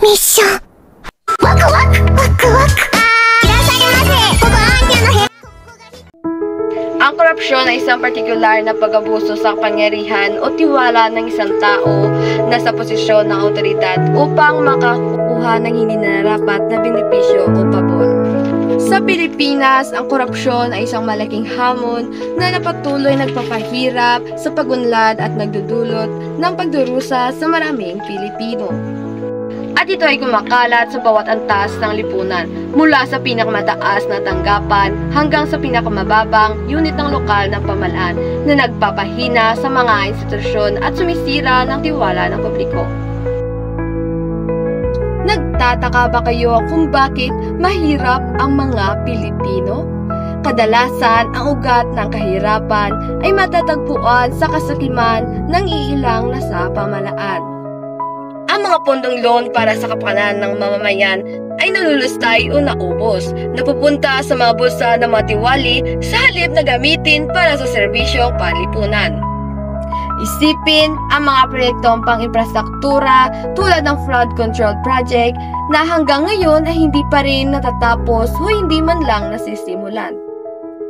ミッションワクワクワクワクいらっしゃいませ。ここアンニャの部屋。 Ang korupsyon ay isang partikular na pag-abuso sa kapangyarihan o tiwala ng isang tao na sa posisyon ng awtoridad upang makakuha ng hindi nararapat na benepisyo o pabor. Sa Pilipinas, ang korupsyon ay isang malaking hamon na napatuloy nagpapahirap sa pagunlad at nagdudulot ng pagdurusa sa maraming Pilipino. At ito ay kumakalat sa bawat antas ng lipunan, mula sa pinakamataas na tanggapan hanggang sa pinakamababang unit ng lokal ng pamahalaan na nagpapahina sa mga institusyon at sumisira ng tiwala ng publiko. Nagtataka ba kayo kung bakit mahirap ang mga Pilipino? Kadalasan, ang ugat ng kahirapan ay matatagpuan sa kasakiman ng iilang nasa pamahalaan. Ang mga pondong loan para sa kapakanan ng mamamayan ay nalulustay o naubos, napupunta sa mga bulsa ng mga tiwali sa halip na gamitin para sa serbisyong panlipunan. Isipin ang mga proyektong pang-infrastruktura tulad ng flood control project na hanggang ngayon ay hindi pa rin natatapos o hindi man lang nasisimulan.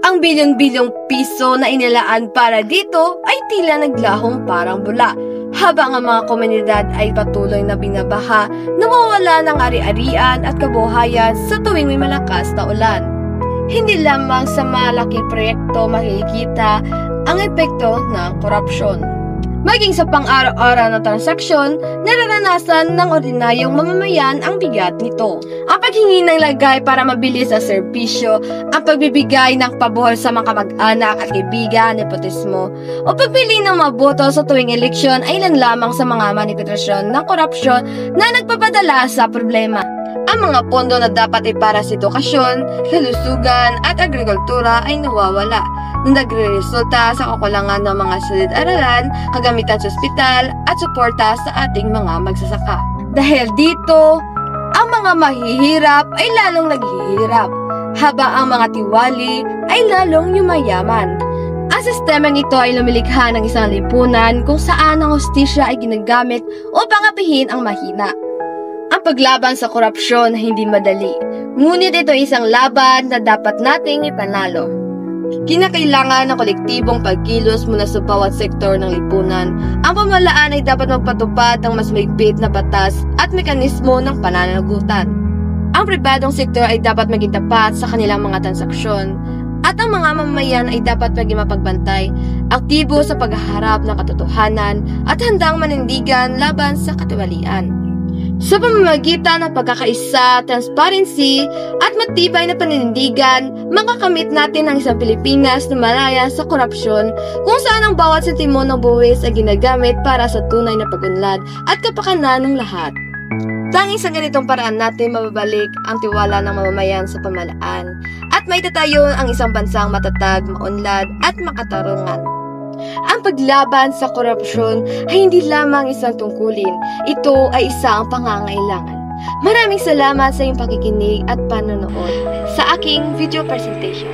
Ang bilyon-bilyong piso na inilaan para dito ay tila naglahong parang bula, habang ang mga komunidad ay patuloy na binabaha, nawawala ng ari-arian at kabuhayan sa tuwing may malakas na ulan. Hindi lamang sa malaking proyekto makikita ang epekto ng korupsyon. Maging sa pang-araw-araw na transaksyon, nararanasan ng ordinaryong mamamayan ang bigat nito. Ang paghingi ng lagay para mabilis ang serbisyo, ang pagbibigay ng pabor sa mga kamag-anak at kaibigan, nepotismo, o pagpili ng mga boto sa tuwing eleksyon ay ilan lamang sa mga manifestasyon ng korupsyon na nagpapadala sa problema. Ang mga pondo na dapat ay para sa edukasyon, kalusugan at agrikultura ay nawawala, na nagre-resulta sa kakulangan ng mga silid-aralan, kagamitan sa ospital at suporta sa ating mga magsasaka. Dahil dito, ang mga mahihirap ay lalong naghihirap, habang ang mga tiwali ay lalong yumayaman. Ang sistemang ito ay lumilikha ng isang lipunan kung saan ang hustisya ay ginagamit upang apihin ang mahina. Ang paglaban sa korupsyon ay hindi madali, ngunit ito ay isang laban na dapat nating ipanalo. Kinakailangan ng kolektibong pagkilos mula sa bawat sektor ng lipunan. Ang pamahalaan ay dapat magpatupad ng mas mahigpit na batas at mekanismo ng pananagutan. Ang pribadong sektor ay dapat maging tapat sa kanilang mga transaksyon, at ang mga mamamayan ay dapat maging mapagbantay, aktibo sa paghaharap ng katotohanan at handang manindigan laban sa katiwalian. Sa pamamagitan ng pagkakaisa, transparency, at matibay na paninindigan, makakamit natin ang isang Pilipinas na malaya sa korupsyon, kung saan ang bawat sentimo ng buwis ay ginagamit para sa tunay na pagunlad at kapakanan ng lahat. Tanging sa ganitong paraan natin mababalik ang tiwala ng mamamayan sa pamahalaan at maitatayo ang isang bansang matatag, maunlad at makatarungan. Ang paglaban sa korupsyon ay hindi lamang isang tungkulin, ito ay isang pangangailangan. Maraming salamat sa iyong pakikinig at panonood sa aking video presentation.